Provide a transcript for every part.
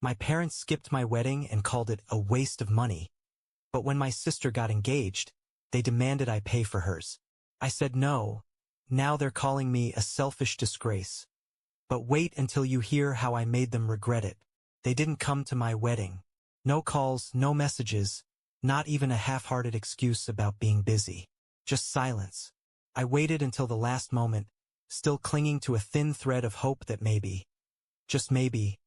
My parents skipped my wedding and called it a waste of money. But when my sister got engaged, they demanded I pay for hers. I said no. Now they're calling me a selfish disgrace. But wait until you hear how I made them regret it. They didn't come to my wedding. No calls, no messages, not even a half-hearted excuse about being busy. Just silence. I waited until the last moment, still clinging to a thin thread of hope that maybe, just maybe,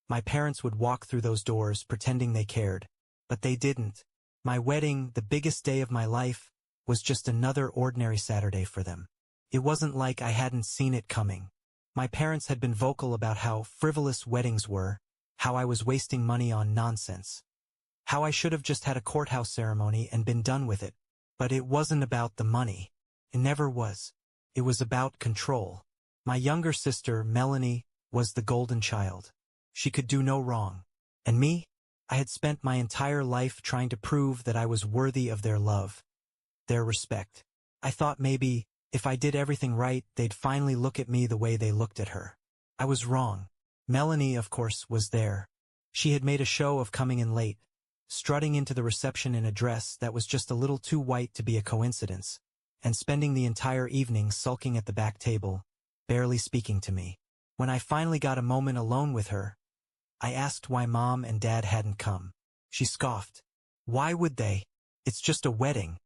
my parents would walk through those doors pretending they cared. But they didn't. My wedding, the biggest day of my life, was just another ordinary Saturday for them. It wasn't like I hadn't seen it coming. My parents had been vocal about how frivolous weddings were, how I was wasting money on nonsense, how I should have just had a courthouse ceremony and been done with it. But it wasn't about the money. It never was. It was about control. My younger sister, Melanie, was the golden child. She could do no wrong. And me? I had spent my entire life trying to prove that I was worthy of their love, their respect. I thought maybe, if I did everything right, they'd finally look at me the way they looked at her. I was wrong. Melanie, of course, was there. She had made a show of coming in late, strutting into the reception in a dress that was just a little too white to be a coincidence, and spending the entire evening sulking at the back table, barely speaking to me. When I finally got a moment alone with her, I asked why Mom and Dad hadn't come. She scoffed. Why would they? It's just a wedding,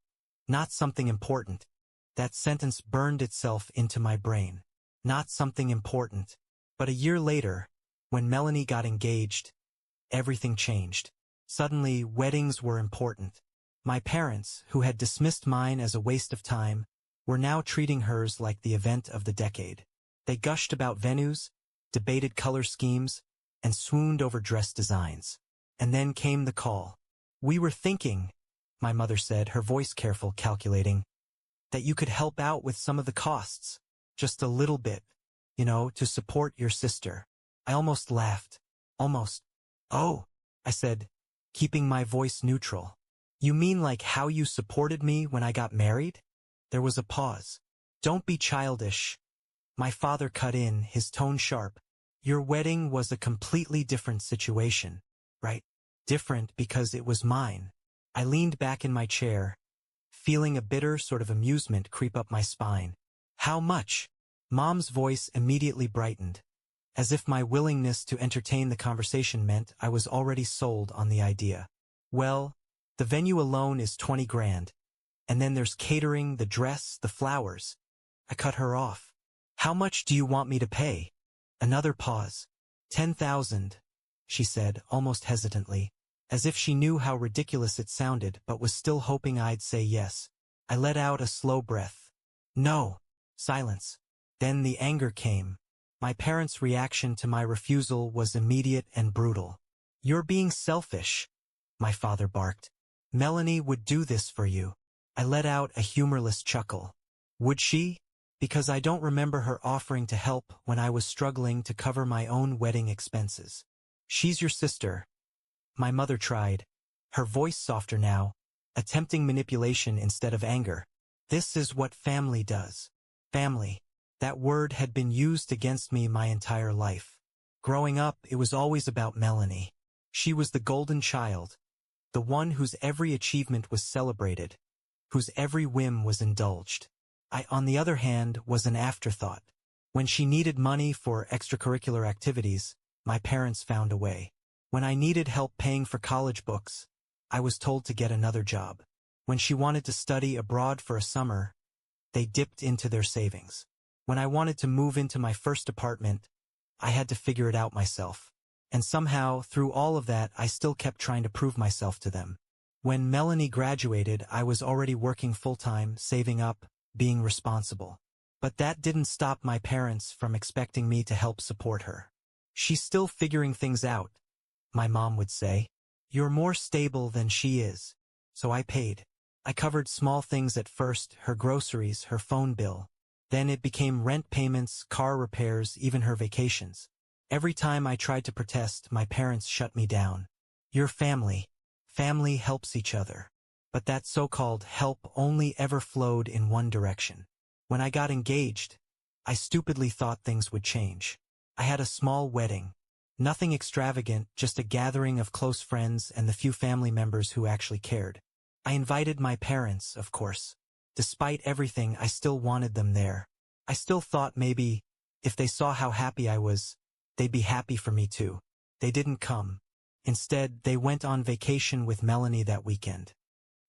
not something important. That sentence burned itself into my brain. Not something important. But a year later, when Melanie got engaged, everything changed. Suddenly, weddings were important. My parents, who had dismissed mine as a waste of time, were now treating hers like the event of the decade. They gushed about venues, debated color schemes, and swooned over dress designs. And then came the call. We were thinking, my mother said, her voice careful, calculating, that you could help out with some of the costs. Just a little bit, to support your sister. I almost laughed. Almost. Oh, I said, keeping my voice neutral. You mean like how you supported me when I got married? There was a pause. Don't be childish. My father cut in, his tone sharp. Your wedding was a completely different situation, right? Different because it was mine. I leaned back in my chair, feeling a bitter sort of amusement creep up my spine. How much? Mom's voice immediately brightened, as if my willingness to entertain the conversation meant I was already sold on the idea. Well, the venue alone is 20 grand. And then there's catering, the dress, the flowers. I cut her off. How much do you want me to pay? Another pause. 10,000, she said, almost hesitantly, as if she knew how ridiculous it sounded but was still hoping I'd say yes. I let out a slow breath. No. Silence. Then the anger came. My parents' reaction to my refusal was immediate and brutal. You're being selfish, my father barked. Melanie would do this for you. I let out a humorless chuckle. Would she? Because I don't remember her offering to help when I was struggling to cover my own wedding expenses. She's your sister. My mother tried, her voice softer now, attempting manipulation instead of anger. This is what family does. Family. That word had been used against me my entire life. Growing up, it was always about Melanie. She was the golden child, the one whose every achievement was celebrated, whose every whim was indulged. I, on the other hand, was an afterthought. When she needed money for extracurricular activities, my parents found a way. When I needed help paying for college books, I was told to get another job. When she wanted to study abroad for a summer, they dipped into their savings. When I wanted to move into my first apartment, I had to figure it out myself. And somehow, through all of that, I still kept trying to prove myself to them. When Melanie graduated, I was already working full-time, saving up, being responsible. But that didn't stop my parents from expecting me to help support her. She's still figuring things out, my mom would say. You're more stable than she is. So I paid. I covered small things at first, her groceries, her phone bill. Then it became rent payments, car repairs, even her vacations. Every time I tried to protest, my parents shut me down. You're family. Family helps each other. But that so-called help only ever flowed in one direction. When I got engaged, I stupidly thought things would change. I had a small wedding, Nothing extravagant, just a gathering of close friends and the few family members who actually cared. I invited my parents, of course. Despite everything, I still wanted them there. I still thought maybe, if they saw how happy I was, they'd be happy for me too. They didn't come. Instead, they went on vacation with Melanie that weekend.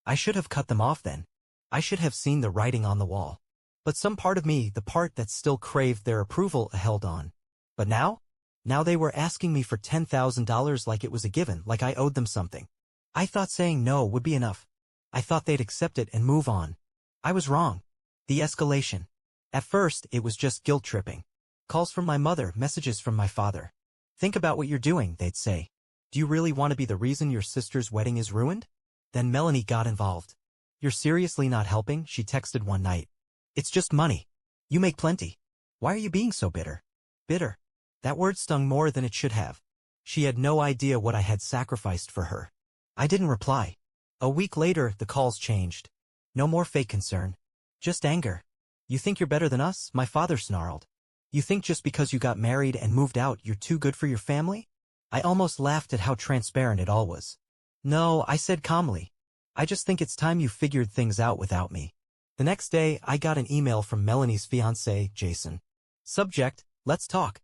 I should have cut them off then. I should have seen the writing on the wall. But some part of me, the part that still craved their approval, held on. But now? Now they were asking me for $10,000 like it was a given, like I owed them something. I thought saying no would be enough. I thought they'd accept it and move on. I was wrong. The escalation. At first, it was just guilt-tripping. Calls from my mother, messages from my father. Think about what you're doing, they'd say. Do you really want to be the reason your sister's wedding is ruined? Then Melanie got involved. You're seriously not helping, she texted one night. It's just money. You make plenty. Why are you being so bitter? Bitter. That word stung more than it should have. She had no idea what I had sacrificed for her. I didn't reply. A week later, the calls changed. No more fake concern. Just anger. You think you're better than us? My father snarled. You think just because you got married and moved out, you're too good for your family? I almost laughed at how transparent it all was. No, I said calmly. I just think it's time you figured things out without me. The next day, I got an email from Melanie's fiancé, Jason. Subject, let's talk.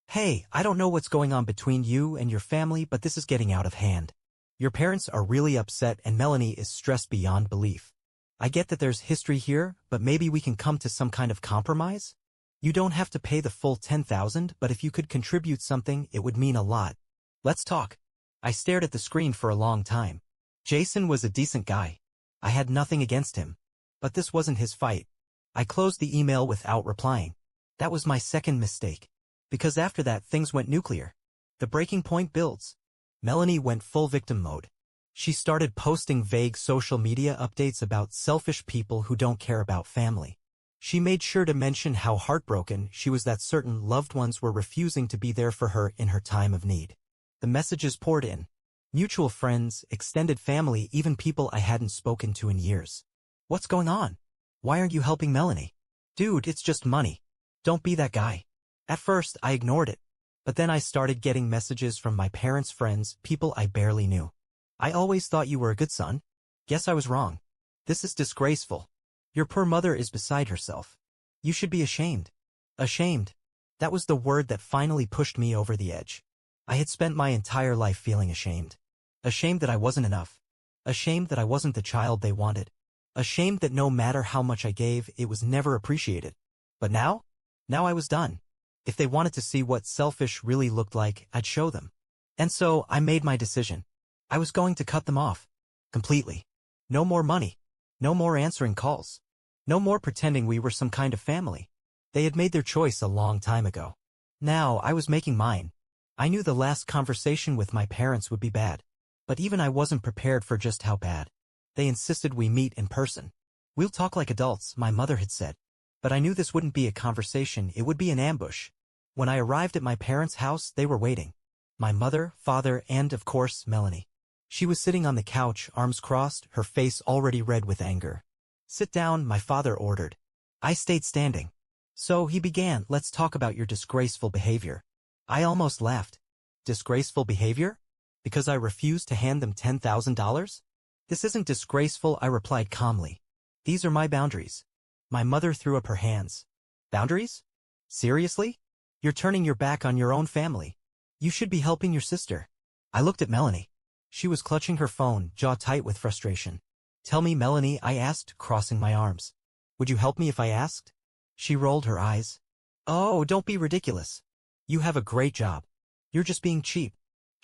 Hey, I don't know what's going on between you and your family, but this is getting out of hand. Your parents are really upset and Melanie is stressed beyond belief. I get that there's history here, but maybe we can come to some kind of compromise? You don't have to pay the full $10,000, but if you could contribute something, it would mean a lot. Let's talk. I stared at the screen for a long time. Jason was a decent guy. I had nothing against him. But this wasn't his fight. I closed the email without replying. That was my second mistake. Because after that, things went nuclear. The breaking point builds. Melanie went full victim mode. She started posting vague social media updates about selfish people who don't care about family. She made sure to mention how heartbroken she was that certain loved ones were refusing to be there for her in her time of need. The messages poured in. Mutual friends, extended family, even people I hadn't spoken to in years. What's going on? Why aren't you helping Melanie? Dude, it's just money. Don't be that guy. At first, I ignored it. But then I started getting messages from my parents' friends, people I barely knew. I always thought you were a good son. Guess I was wrong. This is disgraceful. Your poor mother is beside herself. You should be ashamed. Ashamed. That was the word that finally pushed me over the edge. I had spent my entire life feeling ashamed. Ashamed that I wasn't enough. Ashamed that I wasn't the child they wanted. Ashamed that no matter how much I gave, it was never appreciated. But now? Now I was done. If they wanted to see what selfish really looked like, I'd show them. And so, I made my decision. I was going to cut them off. Completely. No more money. No more answering calls. No more pretending we were some kind of family. They had made their choice a long time ago. Now, I was making mine. I knew the last conversation with my parents would be bad. But even I wasn't prepared for just how bad. They insisted we meet in person. We'll talk like adults, my mother had said. But I knew this wouldn't be a conversation, it would be an ambush. When I arrived at my parents' house, they were waiting. My mother, father, and, of course, Melanie. She was sitting on the couch, arms crossed, her face already red with anger. Sit down, my father ordered. I stayed standing. So he began, let's talk about your disgraceful behavior. I almost laughed. Disgraceful behavior? Because I refused to hand them $10,000? This isn't disgraceful, I replied calmly. These are my boundaries. My mother threw up her hands. Boundaries? Seriously? You're turning your back on your own family. You should be helping your sister. I looked at Melanie. She was clutching her phone, jaw tight with frustration. Tell me, Melanie, I asked, crossing my arms. Would you help me if I asked? She rolled her eyes. Oh, don't be ridiculous. You have a great job. You're just being cheap.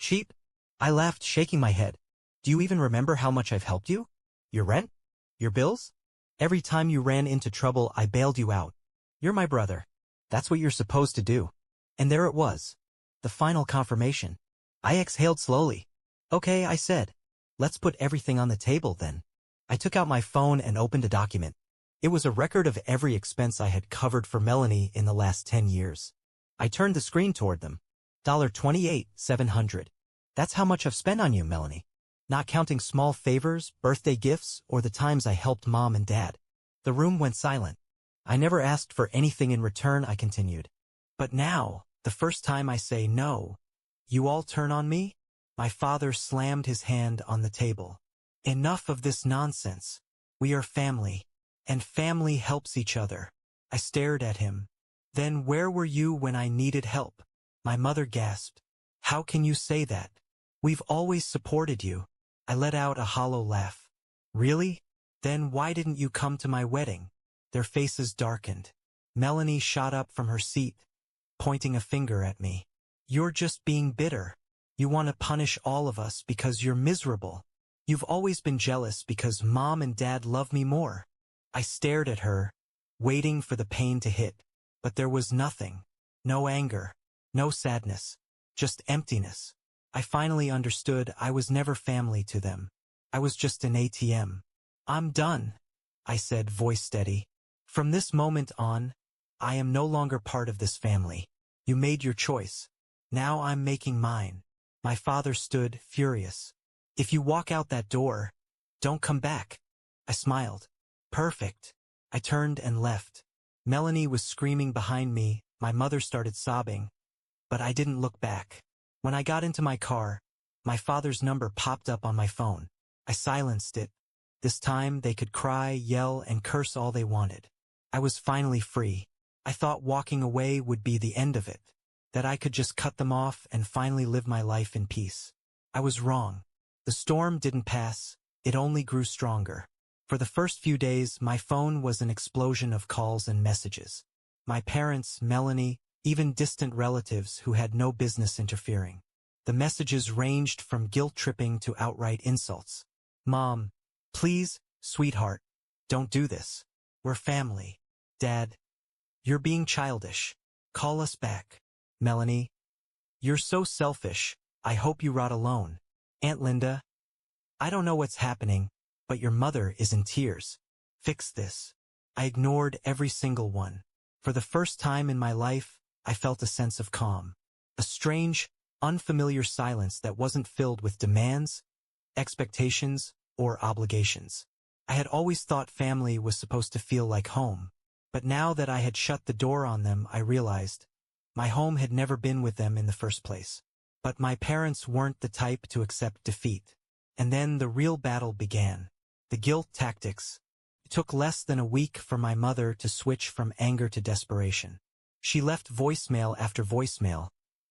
Cheap? I laughed, shaking my head. Do you even remember how much I've helped you? Your rent? Your bills? Every time you ran into trouble, I bailed you out. You're my brother. That's what you're supposed to do. And there it was. The final confirmation. I exhaled slowly. Okay, I said. Let's put everything on the table then. I took out my phone and opened a document. It was a record of every expense I had covered for Melanie in the last 10 years. I turned the screen toward them. $28,700. That's how much I've spent on you, Melanie. Not counting small favors, birthday gifts, or the times I helped Mom and Dad. The room went silent. I never asked for anything in return, I continued. But now, the first time I say no, You all turn on me? My father slammed his hand on the table. Enough of this nonsense. We are family. And family helps each other. I stared at him. Then where were you when I needed help? My mother gasped. How can you say that? We've always supported you. I let out a hollow laugh. Really? Then why didn't you come to my wedding? Their faces darkened. Melanie shot up from her seat, pointing a finger at me. You're just being bitter. You want to punish all of us because you're miserable. You've always been jealous because Mom and Dad love me more. I stared at her, waiting for the pain to hit, but there was nothing. No anger, no sadness, just emptiness. I finally understood I was never family to them. I was just an ATM. I'm done, I said, voice steady. From this moment on, I am no longer part of this family. You made your choice. Now I'm making mine. My father stood, furious. If you walk out that door, don't come back. I smiled. Perfect. I turned and left. Melanie was screaming behind me. My mother started sobbing, but I didn't look back. When I got into my car, my father's number popped up on my phone. I silenced it. This time they could cry, yell, and curse all they wanted. I was finally free. I thought walking away would be the end of it, that I could just cut them off and finally live my life in peace. I was wrong. The storm didn't pass, it only grew stronger. For the first few days, my phone was an explosion of calls and messages. My parents, Melanie, even distant relatives who had no business interfering. The messages ranged from guilt-tripping to outright insults. Mom, please, sweetheart, don't do this. We're family. Dad, you're being childish. Call us back. Melanie, you're so selfish. I hope you rot alone. Aunt Linda, I don't know what's happening, but your mother is in tears. Fix this. I ignored every single one. For the first time in my life, I felt a sense of calm. A strange, unfamiliar silence that wasn't filled with demands, expectations, or obligations. I had always thought family was supposed to feel like home, but now that I had shut the door on them, I realized my home had never been with them in the first place. But my parents weren't the type to accept defeat. And then the real battle began. The guilt tactics. It took less than a week for my mother to switch from anger to desperation. She left voicemail after voicemail,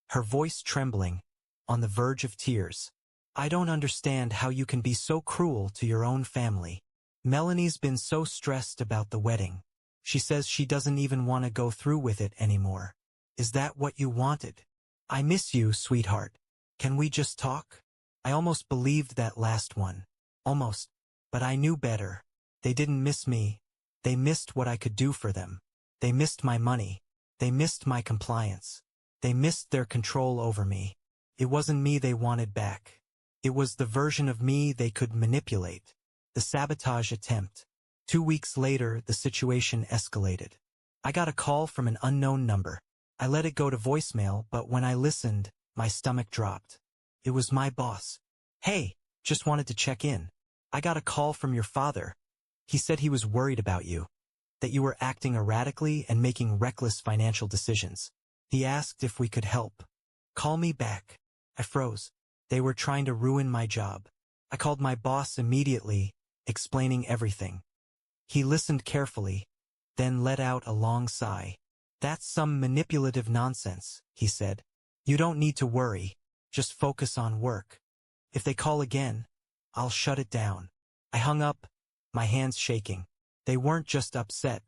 her voice trembling, on the verge of tears. I don't understand how you can be so cruel to your own family. Melanie's been so stressed about the wedding. She says she doesn't even want to go through with it anymore. Is that what you wanted? I miss you, sweetheart. Can we just talk? I almost believed that last one. Almost. But I knew better. They didn't miss me. They missed what I could do for them. They missed my money. They missed my compliance. They missed their control over me. It wasn't me they wanted back. It was the version of me they could manipulate. The sabotage attempt. 2 weeks later, the situation escalated. I got a call from an unknown number. I let it go to voicemail, but when I listened, my stomach dropped. It was my boss. Hey, just wanted to check in. I got a call from your father. He said he was worried about you, that you were acting erratically and making reckless financial decisions. He asked if we could help. Call me back. I froze. They were trying to ruin my job. I called my boss immediately, explaining everything. He listened carefully, then let out a long sigh. That's some manipulative nonsense, he said. You don't need to worry. Just focus on work. If they call again, I'll shut it down. I hung up, my hands shaking. They weren't just upset.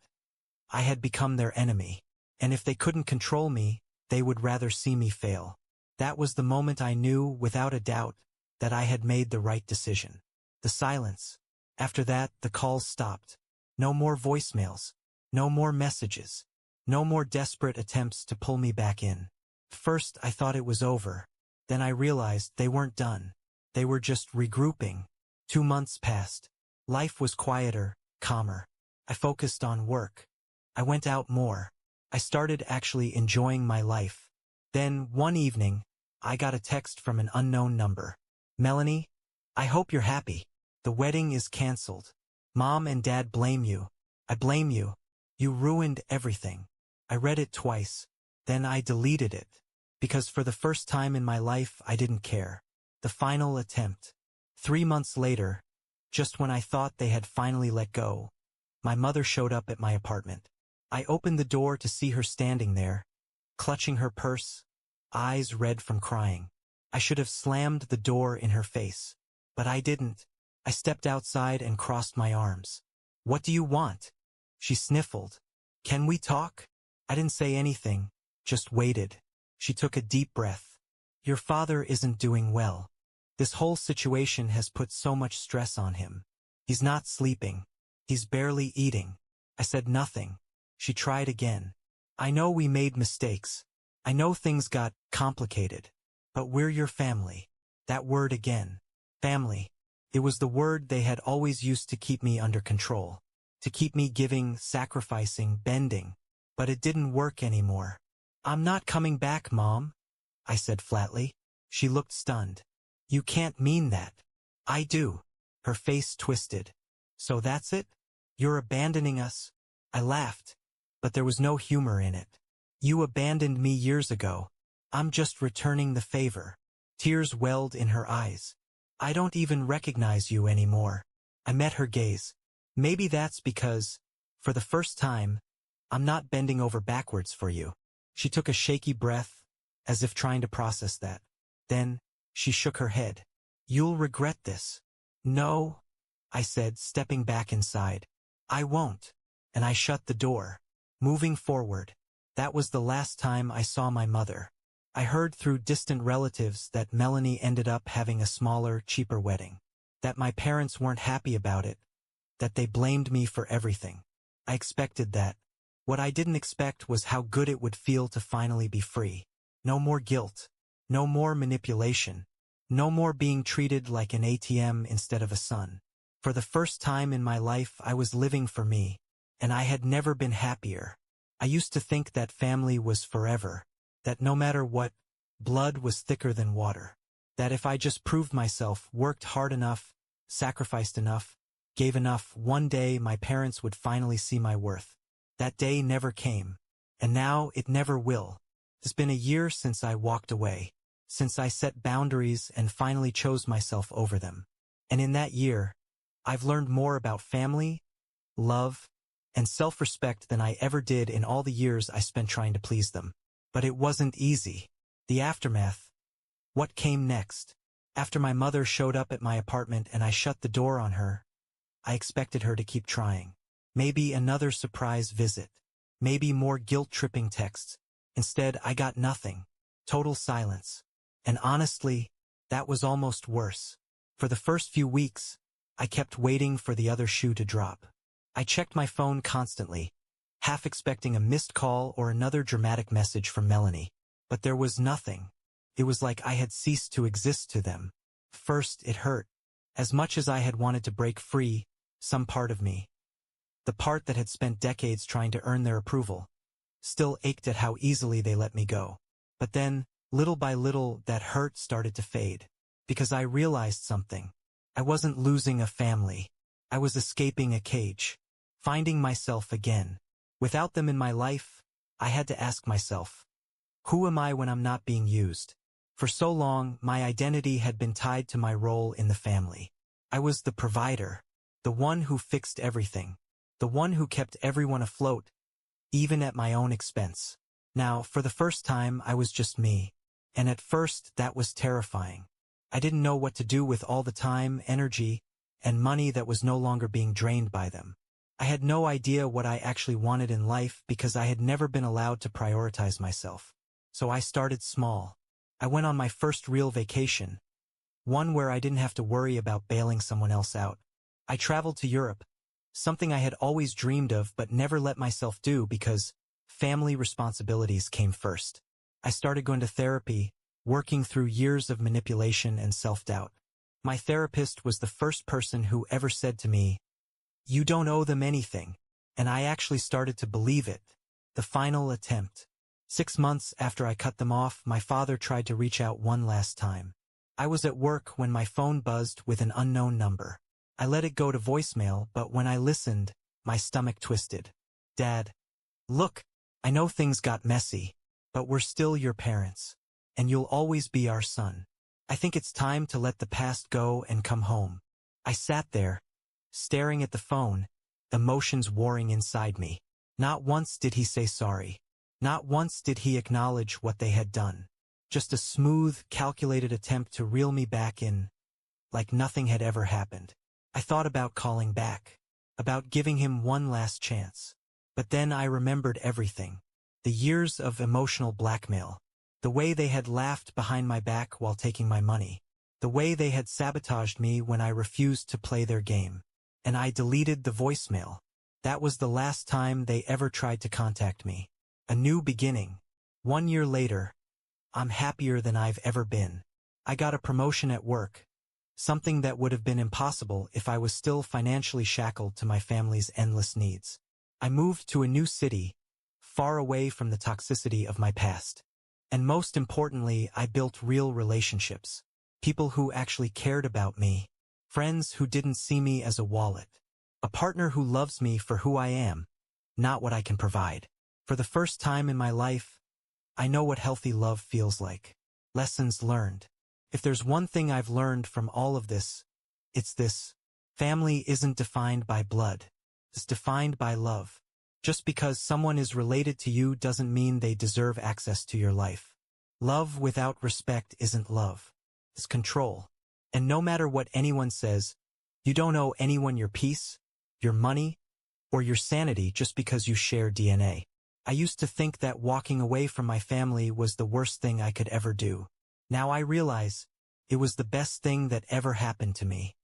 I had become their enemy. And if they couldn't control me, they would rather see me fail. That was the moment I knew, without a doubt, that I had made the right decision. The silence. After that, the calls stopped. No more voicemails. No more messages. No more desperate attempts to pull me back in. First, I thought it was over. Then I realized they weren't done. They were just regrouping. 2 months passed. Life was quieter, calmer. I focused on work. I went out more. I started actually enjoying my life. Then, one evening, I got a text from an unknown number. Melanie, I hope you're happy. The wedding is canceled. Mom and Dad blame you. I blame you. You ruined everything. I read it twice. Then I deleted it. because for the first time in my life I didn't care. The final attempt. 3 months later, just when I thought they had finally let go, my mother showed up at my apartment. I opened the door to see her standing there, clutching her purse, eyes red from crying. I should have slammed the door in her face, but I didn't. I stepped outside and crossed my arms. "What do you want?" She sniffled. "Can we talk?" I didn't say anything, just waited. She took a deep breath. "Your father isn't doing well. This whole situation has put so much stress on him. He's not sleeping. He's barely eating." I said nothing. She tried again. "I know we made mistakes. I know things got complicated. But we're your family." That word again. Family. It was the word they had always used to keep me under control. To keep me giving, sacrificing, bending. But it didn't work anymore. "I'm not coming back, Mom," I said flatly. She looked stunned. "You can't mean that." "I do." Her face twisted. "So that's it? You're abandoning us?" I laughed, but there was no humor in it. "You abandoned me years ago. I'm just returning the favor." Tears welled in her eyes. "I don't even recognize you anymore." I met her gaze. "Maybe that's because, for the first time, I'm not bending over backwards for you." She took a shaky breath, as if trying to process that. Then, she shook her head. "You'll regret this." "No," I said, stepping back inside. "I won't." And I shut the door. Moving forward, that was the last time I saw my mother. I heard through distant relatives that Melanie ended up having a smaller, cheaper wedding. That my parents weren't happy about it. That they blamed me for everything. I expected that. What I didn't expect was how good it would feel to finally be free. No more guilt. No more manipulation. No more being treated like an ATM instead of a son. For the first time in my life I was living for me, and I had never been happier. I used to think that family was forever, that no matter what, blood was thicker than water. That if I just proved myself, worked hard enough, sacrificed enough, gave enough, one day my parents would finally see my worth. That day never came, and now it never will. It's been a year since I walked away, since I set boundaries and finally chose myself over them. And in that year, I've learned more about family, love, and self-respect than I ever did in all the years I spent trying to please them. But it wasn't easy. The aftermath. What came next? After my mother showed up at my apartment and I shut the door on her, I expected her to keep trying. Maybe another surprise visit. Maybe more guilt-tripping texts. Instead, I got nothing. Total silence. And honestly, that was almost worse. For the first few weeks, I kept waiting for the other shoe to drop. I checked my phone constantly, half expecting a missed call or another dramatic message from Melanie. But there was nothing. It was like I had ceased to exist to them. First, it hurt. As much as I had wanted to break free, some part of me, the part that had spent decades trying to earn their approval, still ached at how easily they let me go. But then, little by little, that hurt started to fade. Because I realized something. I wasn't losing a family. I was escaping a cage. Finding myself again. Without them in my life, I had to ask myself, who am I when I'm not being used? For so long, my identity had been tied to my role in the family. I was the provider, the one who fixed everything, the one who kept everyone afloat, even at my own expense. Now, for the first time, I was just me. And at first, that was terrifying. I didn't know what to do with all the time, energy, and money that was no longer being drained by them. I had no idea what I actually wanted in life because I had never been allowed to prioritize myself. So I started small. I went on my first real vacation, one where I didn't have to worry about bailing someone else out. I traveled to Europe, something I had always dreamed of but never let myself do because family responsibilities came first. I started going to therapy, working through years of manipulation and self-doubt. My therapist was the first person who ever said to me, "You don't owe them anything," and I actually started to believe it. The final attempt. 6 months after I cut them off, my father tried to reach out one last time. I was at work when my phone buzzed with an unknown number. I let it go to voicemail, but when I listened, my stomach twisted. "Dad, look, I know things got messy, but we're still your parents. and you'll always be our son. I think it's time to let the past go and come home. I sat there, staring at the phone, emotions warring inside me. Not once did he say sorry. Not once did he acknowledge what they had done. Just a smooth, calculated attempt to reel me back in, like nothing had ever happened. I thought about calling back, about giving him one last chance. But then I remembered everything. The years of emotional blackmail. The way they had laughed behind my back while taking my money. The way they had sabotaged me when I refused to play their game. And I deleted the voicemail. That was the last time they ever tried to contact me. A new beginning. 1 year later, I'm happier than I've ever been. I got a promotion at work. Something that would have been impossible if I was still financially shackled to my family's endless needs. I moved to a new city, far away from the toxicity of my past. And most importantly, I built real relationships. People who actually cared about me. Friends who didn't see me as a wallet. A partner who loves me for who I am, not what I can provide. For the first time in my life, I know what healthy love feels like. Lessons learned. If there's one thing I've learned from all of this, it's this. Family isn't defined by blood. It's defined by love. Just because someone is related to you doesn't mean they deserve access to your life. Love without respect isn't love. It's control. And no matter what anyone says, you don't owe anyone your peace, your money, or your sanity just because you share DNA. I used to think that walking away from my family was the worst thing I could ever do. Now I realize it was the best thing that ever happened to me.